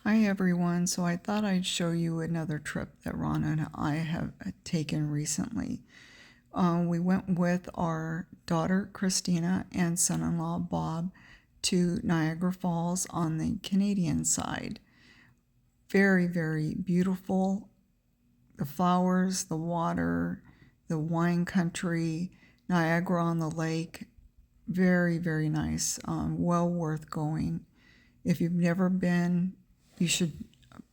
Hi everyone, so I thought I'd show you another trip that Rana and I have taken recently. We went with our daughter Christina and son-in-law Bob to Niagara Falls on the Canadian side. Very, very beautiful. The flowers, the water, the wine country, Niagara on the lake. Very, very nice. Well worth going. If you've never been, you should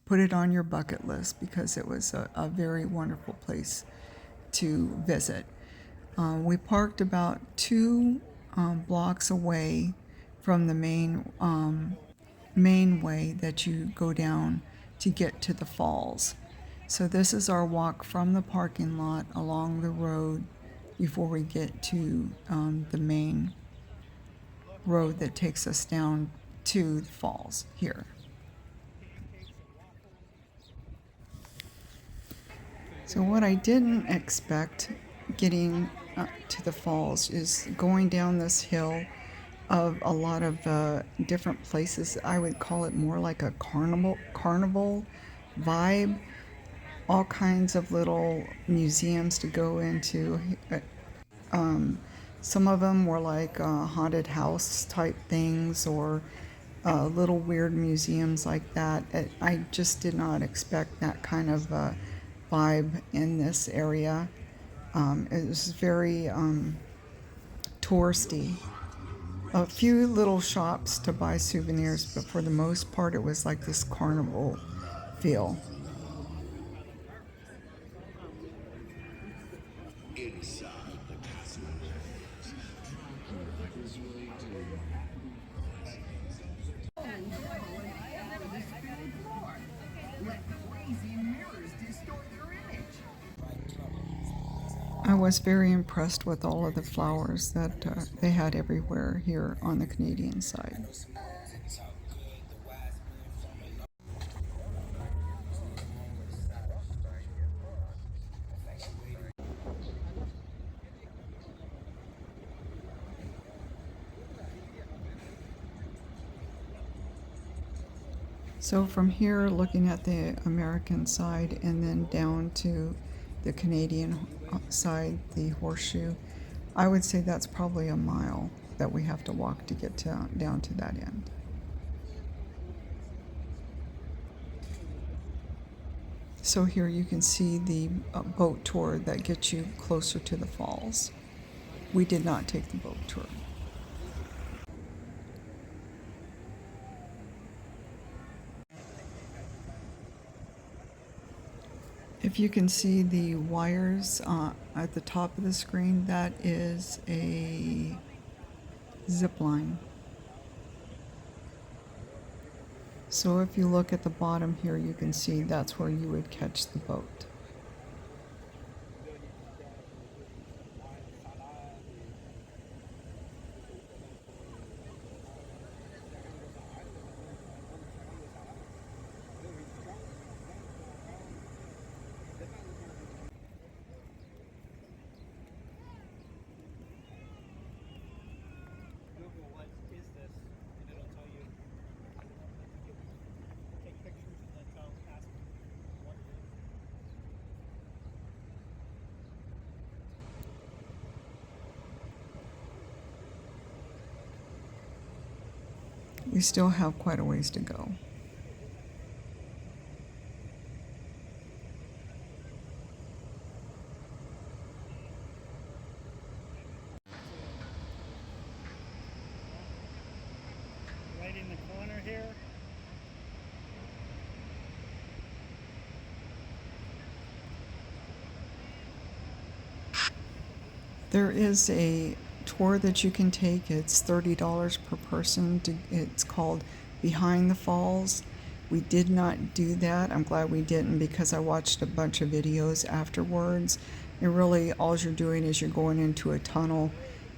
put it on your bucket list because it was a very wonderful place to visit. We parked about 2 blocks away from the main way that you go down to get to the falls. So this is our walk from the parking lot along the road before we get to the main road that takes us down to the falls here. So what I didn't expect getting to the falls is going down this hill of a lot of different places. I would call it more like a carnival vibe. All kinds of little museums to go into. Some of them were like haunted house type things or little weird museums like that. I just did not expect that kind of vibe in this area. It was very touristy. A few little shops to buy souvenirs, but for the most part, it was like this carnival feel. I was very impressed with all of the flowers that they had everywhere here on the Canadian side. So from here, looking at the American side and then down to the Canadian side, the horseshoe, I would say that's probably a mile that we have to walk to get down to that end. So here you can see the boat tour that gets you closer to the falls. We did not take the boat tour. If you can see the wires at the top of the screen, that is a zip line. So if you look at the bottom here, you can see that's where you would catch the boat. We still have quite a ways to go. Right in the corner here. There is a tour that you can take. It's $30 per person. It's called Behind the Falls. We did not do that. I'm glad we didn't because I watched a bunch of videos afterwards. And really all you're doing is you're going into a tunnel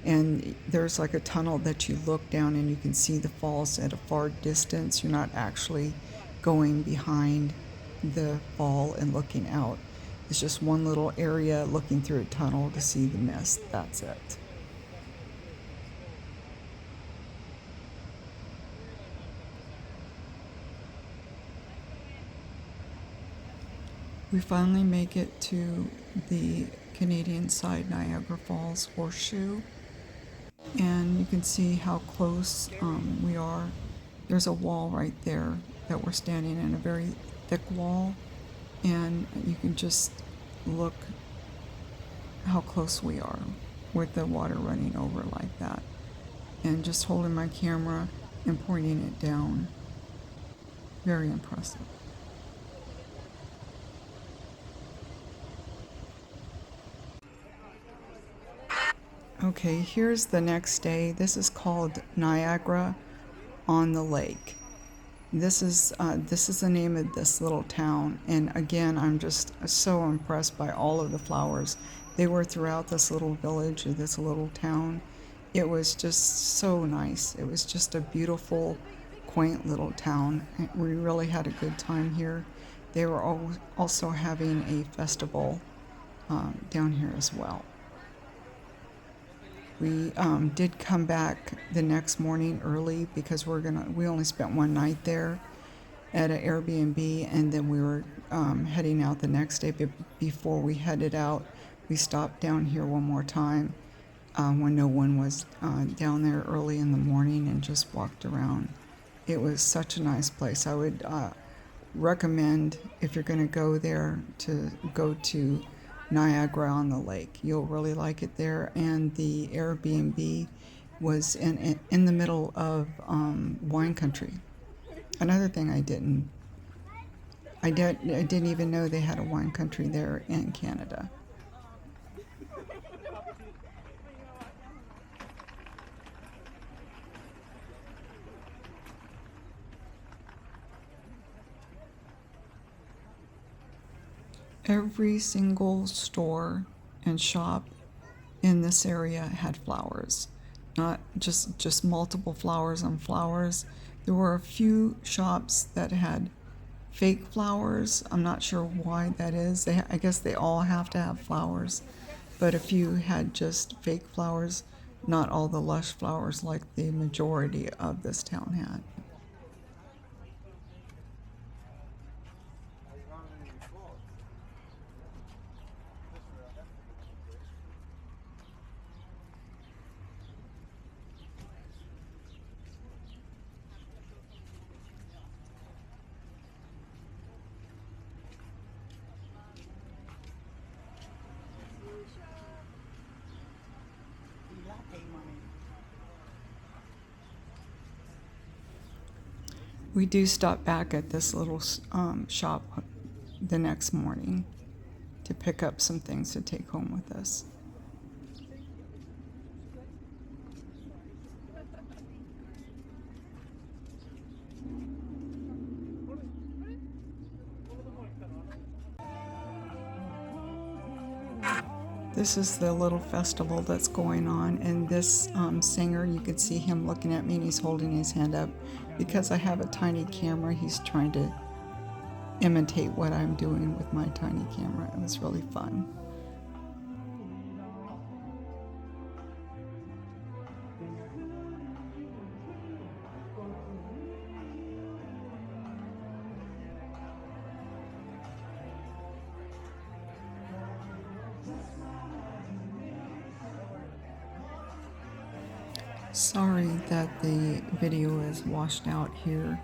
and there's like a tunnel that you look down and you can see the falls at a far distance. You're not actually going behind the fall and looking out. It's just one little area looking through a tunnel to see the mist. That's it. We finally make it to the Canadian side Niagara Falls horseshoe, and you can see how close we are. There's a wall right there that we're standing in, a very thick wall, and you can just look how close we are with the water running over like that, and just holding my camera and pointing it down. Very impressive. Okay, here's the next day. This is called Niagara on the Lake. This is the name of this little town, and again, I'm just so impressed by all of the flowers. They were throughout this little village or this little town. It was just so nice. It was just a beautiful, quaint little town. We really had a good time here. They were also having a festival down here as well. We did come back the next morning early because we only spent one night there at an Airbnb, and then we were heading out the next day. But before we headed out, we stopped down here one more time when no one was down there early in the morning and just walked around. It was such a nice place. I would recommend, if you're going to go there, to go to Niagara on the Lake. You'll really like it there. And the Airbnb was in the middle of wine country. Another thing I didn't even know they had a wine country there in Canada. Every single store and shop in this area had flowers, not just multiple flowers on flowers. There were a few shops that had fake flowers. I'm not sure why that is. I guess they all have to have flowers, but a few had just fake flowers, not all the lush flowers like the majority of this town had. We do stop back at this little shop the next morning to pick up some things to take home with us. This is the little festival that's going on, and this singer, you can see him looking at me and he's holding his hand up. Because I have a tiny camera, he's trying to imitate what I'm doing with my tiny camera. It was really fun. Sorry that the video is washed out here.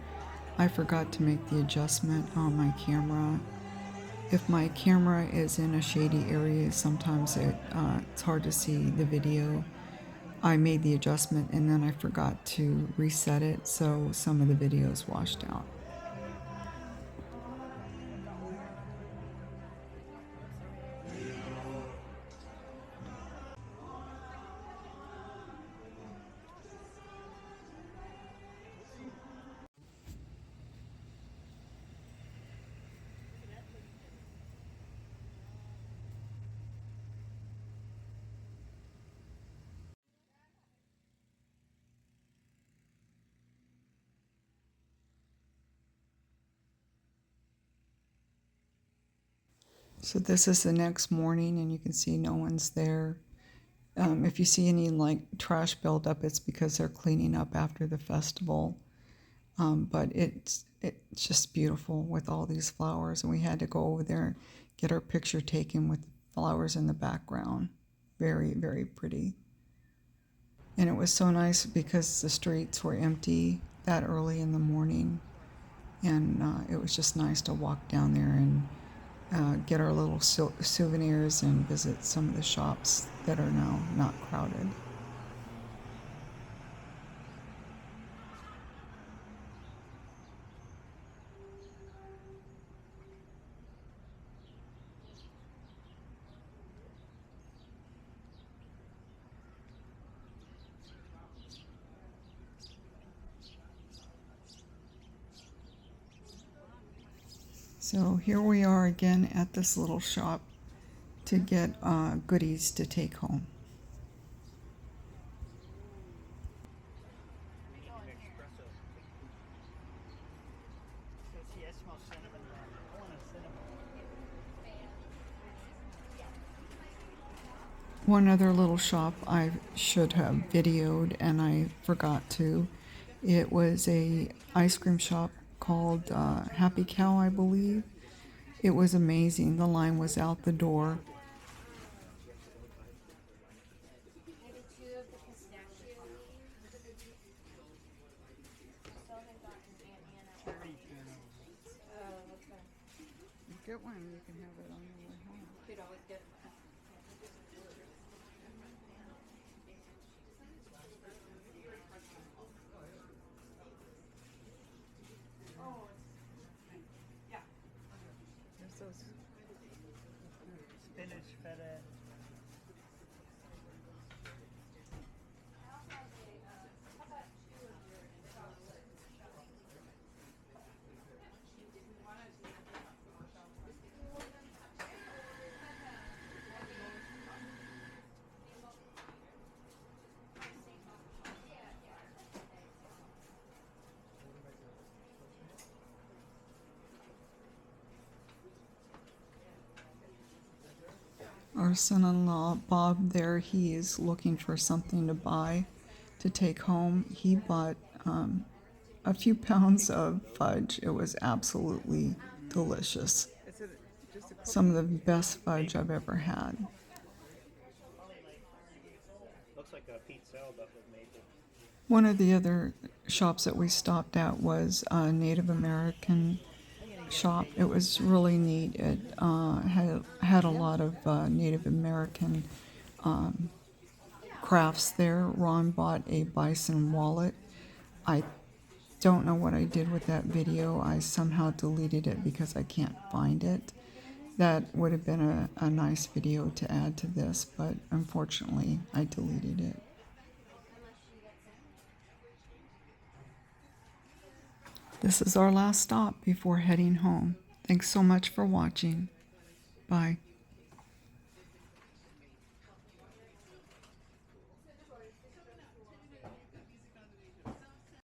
I forgot to make the adjustment on my camera. If my camera is in a shady area, sometimes it's hard to see the video. I made the adjustment and then I forgot to reset it, so some of the video is washed out. So this is the next morning, and you can see no one's there. If you see any like trash buildup, it's because they're cleaning up after the festival. But it's just beautiful with all these flowers, and we had to go over there and get our picture taken with flowers in the background. Very, very pretty. And it was so nice because the streets were empty that early in the morning, and it was just nice to walk down there and get our little souvenirs and visit some of the shops that are now not crowded. So here we are again at this little shop to get goodies to take home. See, I smell cinnamon roll. I want a cinnamon roll. One other little shop I should have videoed and I forgot to. It was a ice cream shop called Happy Cow, I believe. It was amazing. The line was out the door. Cherry turnovers. Get one, you can have it on your way home. There's those. Spinach feta. Our son-in-law Bob there, he is looking for something to buy to take home. He bought a few pounds of fudge. It was absolutely delicious. Some of the best fudge I've ever had. Looks like a Pete Sell, but with maple. One of the other shops that we stopped at was a Native American shop. It was really neat. It had a lot of Native American crafts there. Ron bought a bison wallet. I don't know what I did with that video. I somehow deleted it because I can't find it. That would have been a nice video to add to this, but unfortunately I deleted it. This is our last stop before heading home. Thanks so much for watching. Bye.